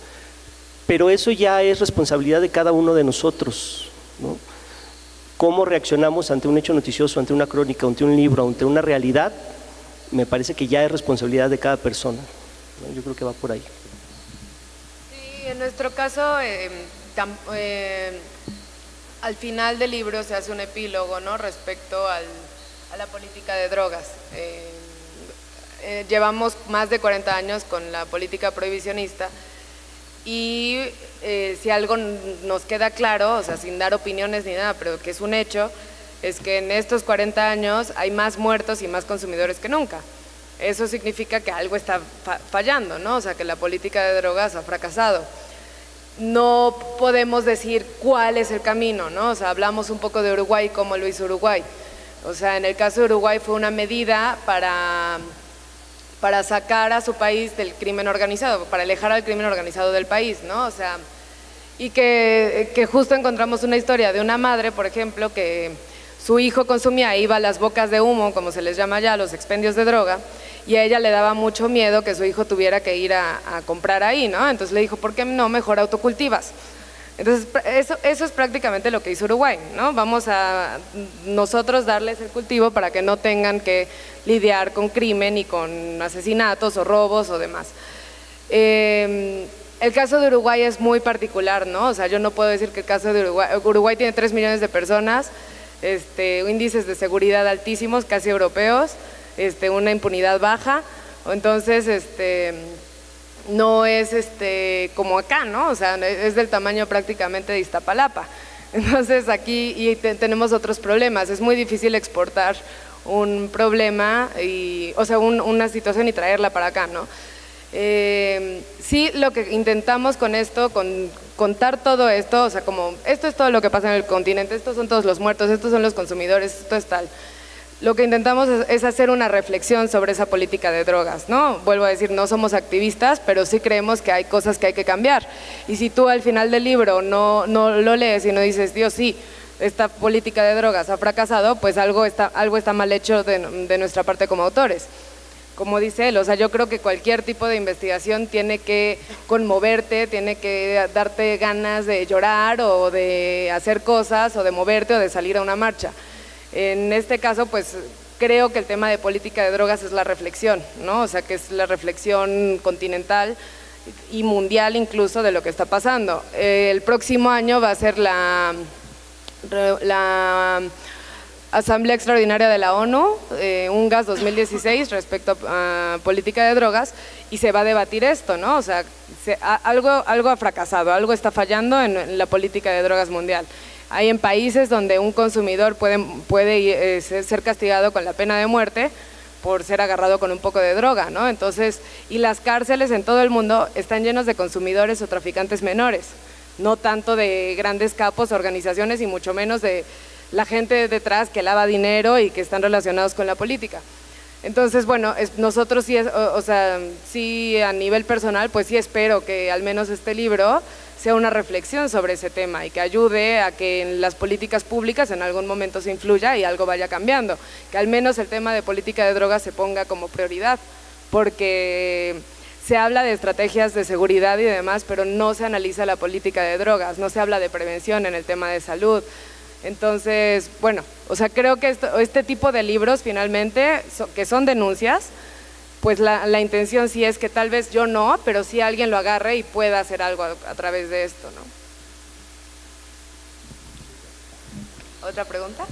Pero eso ya es responsabilidad de cada uno de nosotros, ¿no? Cómo reaccionamos ante un hecho noticioso, ante una crónica, ante un libro, ante una realidad, me parece que ya es responsabilidad de cada persona, ¿no? Yo creo que va por ahí. Sí, en nuestro caso, al final del libro se hace un epílogo, ¿no? Respecto a la política de drogas. Llevamos más de 40 años con la política prohibicionista y si algo nos queda claro, o sea, sin dar opiniones ni nada, pero que es un hecho, es que en estos 40 años hay más muertos y más consumidores que nunca. Eso significa que algo está fallando, ¿no? O sea, que la política de drogas ha fracasado. No podemos decir cuál es el camino, ¿no? O sea, hablamos un poco de Uruguay, cómo lo hizo Uruguay. O sea, en el caso de Uruguay fue una medida para sacar a su país del crimen organizado, para alejar al crimen organizado del país, ¿no? O sea, y que justo encontramos una historia de una madre, por ejemplo, que su hijo consumía, iba a las bocas de humo, como se les llama ya, los expendios de droga, y a ella le daba mucho miedo que su hijo tuviera que ir a comprar ahí, ¿no? Entonces le dijo, ¿por qué no mejor autocultivas? Entonces eso es prácticamente lo que hizo Uruguay, ¿no? Vamos a nosotros darles el cultivo para que no tengan que lidiar con crimen y con asesinatos o robos o demás. El caso de Uruguay es muy particular, ¿no? O sea, yo no puedo decir que el caso de Uruguay tiene 3 millones de personas, índices de seguridad altísimos, casi europeos, una impunidad baja, entonces no es como acá, ¿no? O sea, es del tamaño prácticamente de Iztapalapa. Entonces aquí tenemos otros problemas, es muy difícil exportar un problema, o sea, una situación y traerla para acá, ¿no? Sí, lo que intentamos con esto, contar todo esto, o sea, como esto es todo lo que pasa en el continente, estos son todos los muertos, estos son los consumidores, esto es tal. Lo que intentamos es hacer una reflexión sobre esa política de drogas, ¿no? Vuelvo a decir, no somos activistas, pero sí creemos que hay cosas que hay que cambiar. Y si tú al final del libro no lo lees y no dices, Dios, sí, esta política de drogas ha fracasado, pues algo está mal hecho de nuestra parte como autores. Como dice él, o sea, yo creo que cualquier tipo de investigación tiene que conmoverte, tiene que darte ganas de llorar o de hacer cosas o de moverte o de salir a una marcha. En este caso, pues creo que el tema de política de drogas es la reflexión, ¿no? O sea, que es la reflexión continental y mundial incluso de lo que está pasando. El próximo año va a ser la Asamblea Extraordinaria de la ONU, UNGAS 2016, respecto a política de drogas, y se va a debatir esto, ¿no? O sea, algo ha fracasado, algo está fallando en la política de drogas mundial. Hay en países donde un consumidor puede ser castigado con la pena de muerte por ser agarrado con un poco de droga, ¿no? Entonces, y las cárceles en todo el mundo están llenos de consumidores o traficantes menores, no tanto de grandes capos, organizaciones y mucho menos de la gente detrás que lava dinero y que están relacionados con la política. Entonces, bueno, nosotros sí, o sea, sí a nivel personal, pues sí espero que al menos este libro sea una reflexión sobre ese tema y que ayude a que en las políticas públicas en algún momento se influya y algo vaya cambiando, que al menos el tema de política de drogas se ponga como prioridad, porque se habla de estrategias de seguridad y demás, pero no se analiza la política de drogas, no se habla de prevención en el tema de salud. Entonces, bueno, o sea, creo que este tipo de libros finalmente, que son denuncias, pues la intención sí es que tal vez yo no, pero sí alguien lo agarre y pueda hacer algo a través de esto, ¿no? ¿Otra pregunta?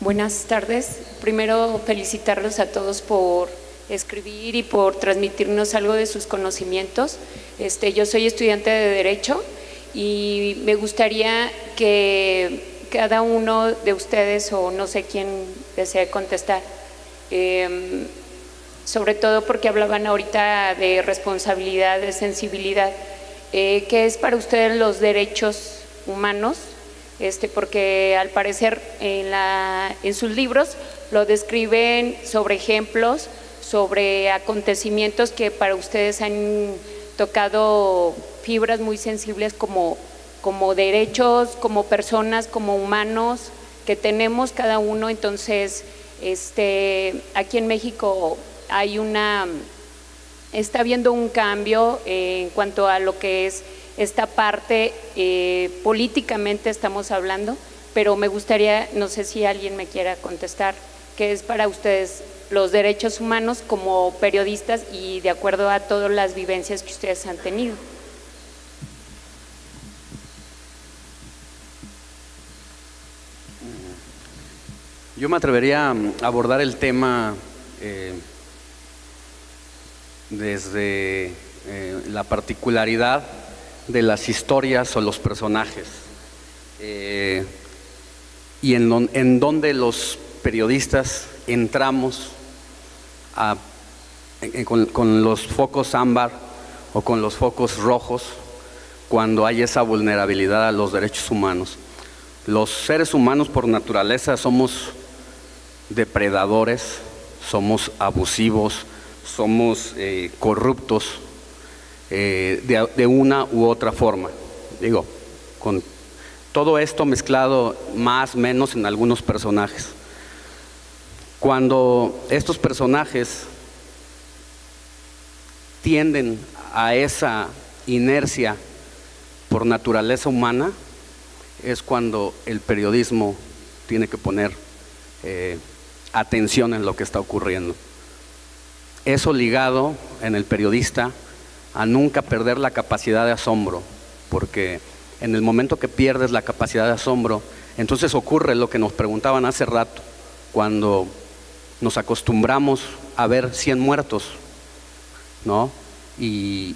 Buenas tardes. Primero, felicitarlos a todos por escribir y por transmitirnos algo de sus conocimientos. Yo soy estudiante de Derecho y me gustaría que cada uno de ustedes, o no sé quién desee contestar, sobre todo porque hablaban ahorita de responsabilidad, de sensibilidad, ¿qué es para ustedes los derechos humanos? Porque al parecer en sus libros lo describen sobre ejemplos, sobre acontecimientos que para ustedes han tocado fibras muy sensibles como derechos, como personas, como humanos que tenemos cada uno. Entonces, aquí en México está habiendo un cambio en cuanto a lo que es esta parte, políticamente estamos hablando, pero me gustaría, no sé si alguien me quiera contestar, ¿qué es para ustedes los derechos humanos como periodistas y de acuerdo a todas las vivencias que ustedes han tenido? Yo me atrevería a abordar el tema desde la particularidad de las historias o los personajes y en donde los periodistas entramos con los focos ámbar o con los focos rojos cuando hay esa vulnerabilidad a los derechos humanos. Los seres humanos por naturaleza somos depredadores, somos abusivos, somos corruptos de una u otra forma. Digo, con todo esto mezclado más o menos en algunos personajes. Cuando estos personajes tienden a esa inercia por naturaleza humana, es cuando el periodismo tiene que poner atención en lo que está ocurriendo. Eso ligado en el periodista a nunca perder la capacidad de asombro, porque en el momento que pierdes la capacidad de asombro, entonces ocurre lo que nos preguntaban hace rato, cuando nos acostumbramos a ver 100 muertos, ¿no? Y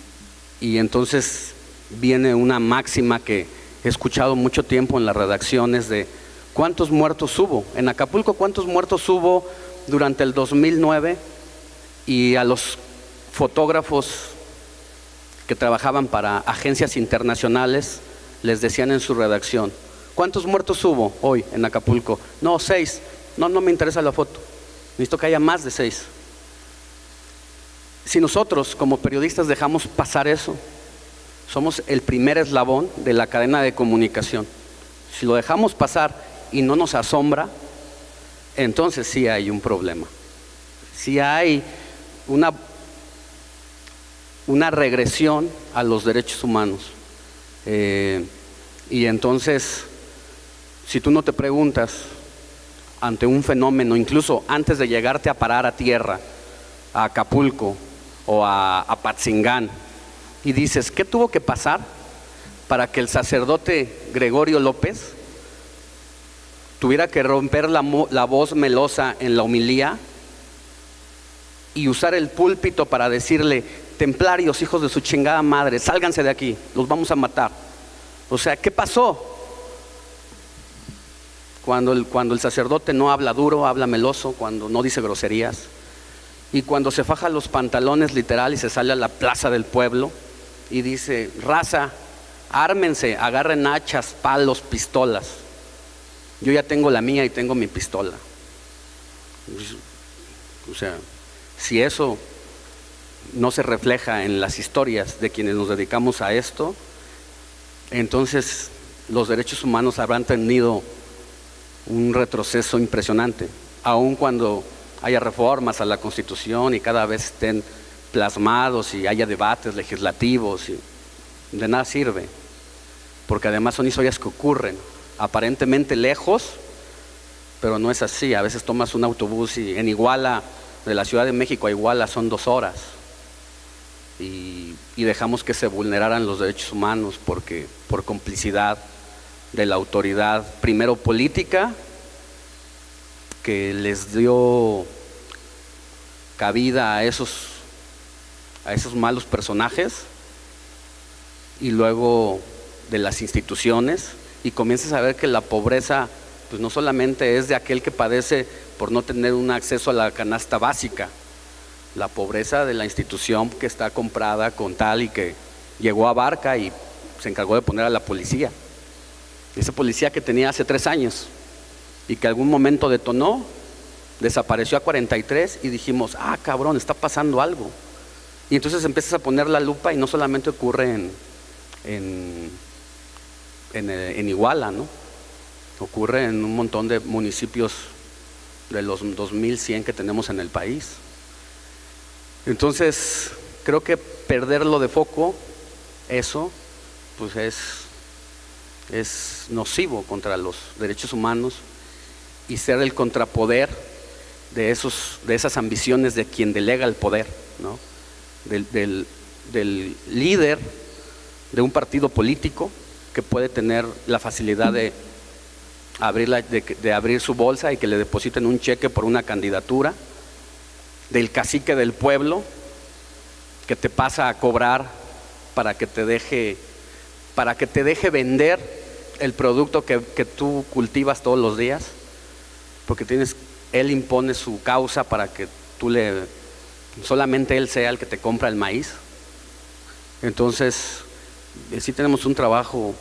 entonces viene una máxima que he escuchado mucho tiempo en las redacciones de ¿cuántos muertos hubo? En Acapulco, ¿cuántos muertos hubo durante el 2009? Y a los fotógrafos que trabajaban para agencias internacionales les decían en su redacción, ¿cuántos muertos hubo hoy en Acapulco? No, 6. No me interesa la foto, necesito que haya más de 6. Si nosotros como periodistas dejamos pasar eso, somos el primer eslabón de la cadena de comunicación. Si lo dejamos pasar y no nos asombra, entonces sí hay un problema. Sí hay una regresión a los derechos humanos. Y entonces, si tú no te preguntas ante un fenómeno, incluso antes de llegarte a parar a tierra, a Acapulco o a Apatzingán, y dices, ¿qué tuvo que pasar para que el sacerdote Gregorio López tuviera que romper la voz melosa en la homilía y usar el púlpito para decirle, templarios, hijos de su chingada madre, sálganse de aquí, los vamos a matar? O sea, ¿qué pasó? Cuando el sacerdote no habla duro, habla meloso, cuando no dice groserías, y cuando se faja los pantalones literal y se sale a la plaza del pueblo y dice, raza, ármense, agarren hachas, palos, pistolas. Yo ya tengo la mía y tengo mi pistola. O sea, si eso no se refleja en las historias de quienes nos dedicamos a esto, entonces los derechos humanos habrán tenido un retroceso impresionante, aun cuando haya reformas a la Constitución y cada vez estén plasmados y haya debates legislativos, y de nada sirve, porque además son historias que ocurren aparentemente lejos, pero no es así. A veces tomas un autobús y en Iguala, de la Ciudad de México a Iguala, son 2 horas. Y dejamos que se vulneraran los derechos humanos porque por complicidad de la autoridad, primero política, que les dio cabida a esos malos personajes, y luego de las instituciones, y comienzas a ver que la pobreza pues no solamente es de aquel que padece por no tener un acceso a la canasta básica, la pobreza de la institución que está comprada con tal y que llegó a Barca y se encargó de poner a la policía. Esa policía que tenía hace 3 años y que algún momento detonó, desapareció a 43 y dijimos, ah, cabrón, está pasando algo. Y entonces empiezas a poner la lupa y no solamente ocurre en Iguala, ¿no? Ocurre en un montón de municipios de los 2100 que tenemos en el país. Entonces, creo que perderlo de foco, eso, pues es nocivo contra los derechos humanos y ser el contrapoder de esas ambiciones de quien delega el poder, ¿no? Del líder de un partido político que puede tener la facilidad de abrir su bolsa y que le depositen un cheque por una candidatura, del cacique del pueblo que te pasa a cobrar para que te deje vender el producto que tú cultivas todos los días, porque él impone su causa para que solamente él sea el que te compra el maíz. Entonces, sí tenemos un trabajo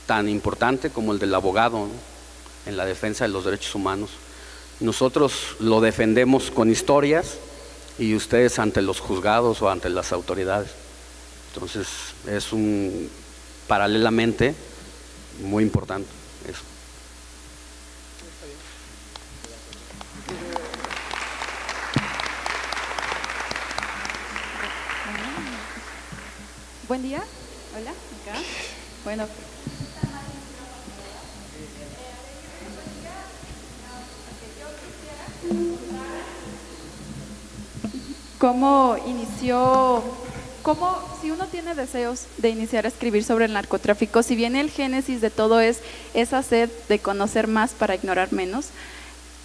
tan importante como el del abogado, ¿no?, en la defensa de los derechos humanos. Nosotros lo defendemos con historias y ustedes ante los juzgados o ante las autoridades. Entonces, es paralelamente muy importante eso. Buen día. Hola, acá. Bueno. ¿Cómo inició? Si uno tiene deseos de iniciar a escribir sobre el narcotráfico, si bien el génesis de todo es esa sed de conocer más para ignorar menos,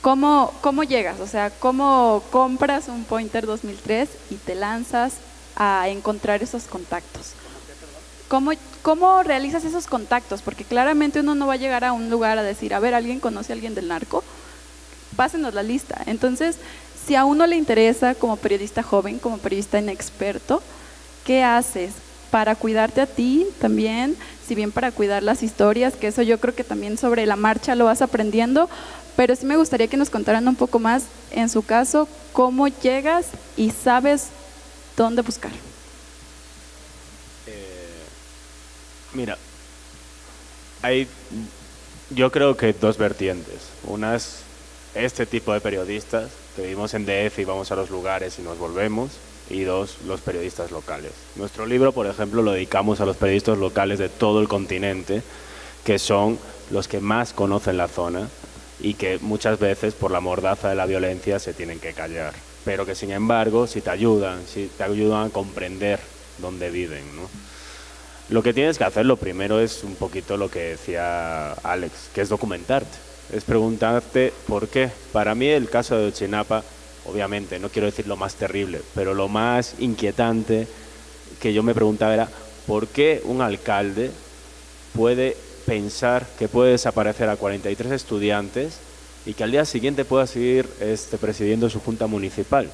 ¿cómo llegas? O sea, ¿cómo compras un Pointer 2003 y te lanzas a encontrar esos contactos? ¿Cómo realizas esos contactos? Porque claramente uno no va a llegar a un lugar a decir, a ver, ¿alguien conoce a alguien del narco? Pásenos la lista. Entonces, si a uno le interesa como periodista joven, como periodista inexperto, ¿qué haces para cuidarte a ti también? Si bien para cuidar las historias, que eso yo creo que también sobre la marcha lo vas aprendiendo, pero sí me gustaría que nos contaran un poco más, en su caso, cómo llegas y sabes dónde buscar. Mira, yo creo que 2 vertientes. Una es este tipo de periodistas que vivimos en DF y vamos a los lugares y nos volvemos, y 2, los periodistas locales. Nuestro libro, por ejemplo, lo dedicamos a los periodistas locales de todo el continente, que son los que más conocen la zona y que muchas veces por la mordaza de la violencia se tienen que callar, pero que sin embargo si te ayudan a comprender dónde viven, ¿no? Lo que tienes que hacer, lo primero, es un poquito lo que decía Alex, que es documentarte, es preguntarte por qué. Para mí el caso de Ayotzinapa, obviamente, no quiero decir lo más terrible, pero lo más inquietante que yo me preguntaba era ¿por qué un alcalde puede pensar que puede desaparecer a 43 estudiantes y que al día siguiente pueda seguir presidiendo su junta municipal?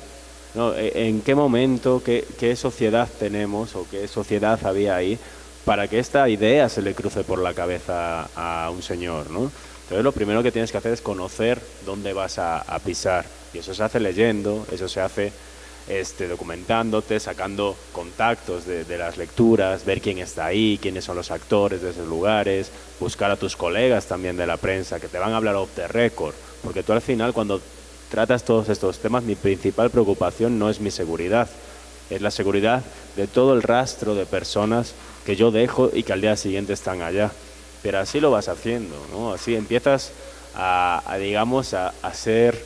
¿No? ¿En qué momento, qué sociedad tenemos o qué sociedad había ahí para que esta idea se le cruce por la cabeza a un señor, ¿no? Entonces lo primero que tienes que hacer es conocer dónde vas a pisar, y eso se hace leyendo, eso se hace documentándote, sacando contactos de las lecturas, ver quién está ahí, quiénes son los actores de esos lugares, buscar a tus colegas también de la prensa que te van a hablar off the record, porque tú al final cuando tratas todos estos temas, mi principal preocupación no es mi seguridad, es la seguridad de todo el rastro de personas que yo dejo y que al día siguiente están allá. Pero así lo vas haciendo, ¿no? Así empiezas digamos, a ser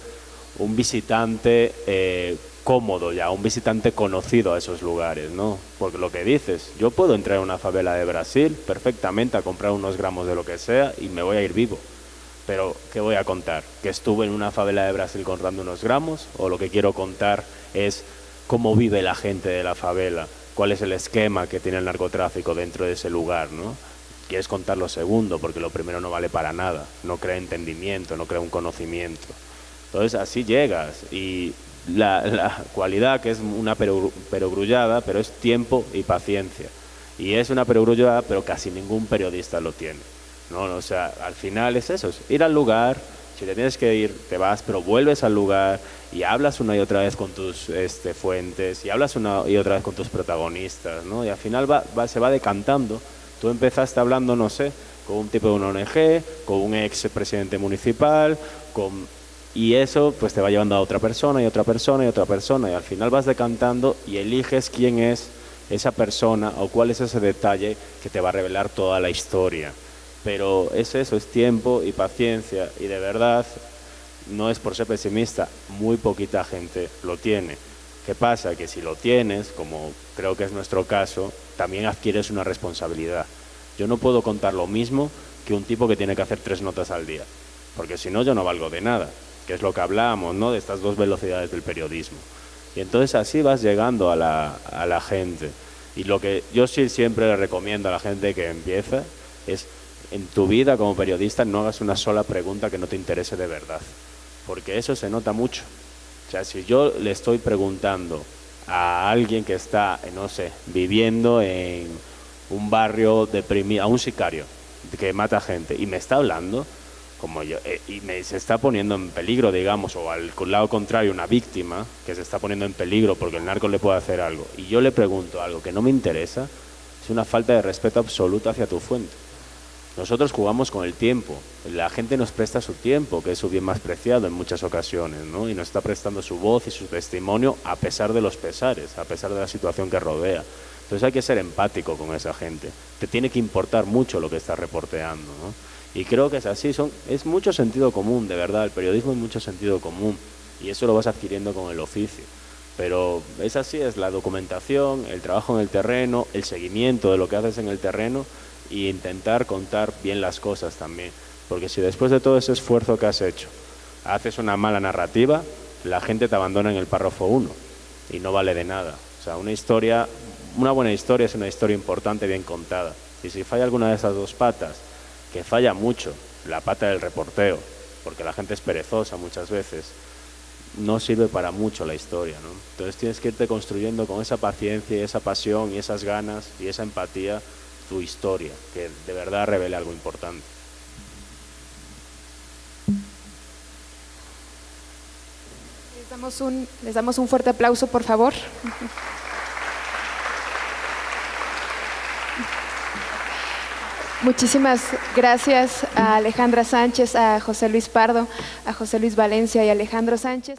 un visitante cómodo ya, un visitante conocido a esos lugares, ¿no? Porque lo que dices, yo puedo entrar en una favela de Brasil perfectamente a comprar unos gramos de lo que sea y me voy a ir vivo. Pero, ¿qué voy a contar? ¿Que estuve en una favela de Brasil comprando unos gramos? ¿O lo que quiero contar es cómo vive la gente de la favela? ¿Cuál es el esquema que tiene el narcotráfico dentro de ese lugar, ¿no? Quieres contar lo segundo, porque lo primero no vale para nada, no crea entendimiento, no crea un conocimiento. Entonces así llegas, y la cualidad, que es una perogrullada, pero es tiempo y paciencia. Y es una perogrullada, pero casi ningún periodista lo tiene, ¿no? O sea, al final es eso, es ir al lugar, si te tienes que ir, te vas, pero vuelves al lugar y hablas una y otra vez con tus fuentes, y hablas una y otra vez con tus protagonistas, ¿no? Y al final se va decantando. Tú empezaste hablando, no sé, con un tipo de una ONG, con un ex presidente municipal, y eso pues te va llevando a otra persona y otra persona y otra persona, y al final vas decantando y eliges quién es esa persona o cuál es ese detalle que te va a revelar toda la historia. Pero es eso, es tiempo y paciencia, y de verdad, no es por ser pesimista, muy poquita gente lo tiene. ¿Qué pasa? Que si lo tienes, como creo que es nuestro caso, también adquieres una responsabilidad. Yo no puedo contar lo mismo que un tipo que tiene que hacer 3 notas al día, porque si no yo no valgo de nada, que es lo que hablábamos, ¿no? De estas 2 velocidades del periodismo. Y entonces así vas llegando a la gente. Y lo que yo sí siempre le recomiendo a la gente que empieza es, en tu vida como periodista no hagas una sola pregunta que no te interese de verdad, porque eso se nota mucho. O sea, si yo le estoy preguntando a alguien que está, no sé, viviendo en un barrio deprimido, a un sicario que mata gente, y me está hablando como yo, y se está poniendo en peligro, digamos, o al lado contrario, una víctima que se está poniendo en peligro porque el narco le puede hacer algo, y yo le pregunto algo que no me interesa, es una falta de respeto absoluta hacia tu fuente. Nosotros jugamos con el tiempo, la gente nos presta su tiempo, que es su bien más preciado en muchas ocasiones, ¿no? Y nos está prestando su voz y su testimonio a pesar de los pesares, a pesar de la situación que rodea. Entonces hay que ser empático con esa gente, te tiene que importar mucho lo que estás reporteando, ¿no? Y creo que es así, es mucho sentido común, de verdad, el periodismo es mucho sentido común, y eso lo vas adquiriendo con el oficio. Pero es así, es la documentación, el trabajo en el terreno, el seguimiento de lo que haces en el terreno, y intentar contar bien las cosas también, porque si después de todo ese esfuerzo que has hecho haces una mala narrativa, la gente te abandona en el párrafo 1 y no vale de nada. O sea, una buena historia es una historia importante, bien contada, y si falla alguna de esas 2 patas, que falla mucho, la pata del reporteo, porque la gente es perezosa muchas veces, no sirve para mucho la historia, ¿no? Entonces tienes que irte construyendo con esa paciencia y esa pasión y esas ganas y esa empatía tu historia, que de verdad revele algo importante. Les damos un fuerte aplauso, por favor. Muchísimas gracias a Alejandra Sánchez, a José Luis Pardo, a José Luis Valencia y a Alejandro Sánchez.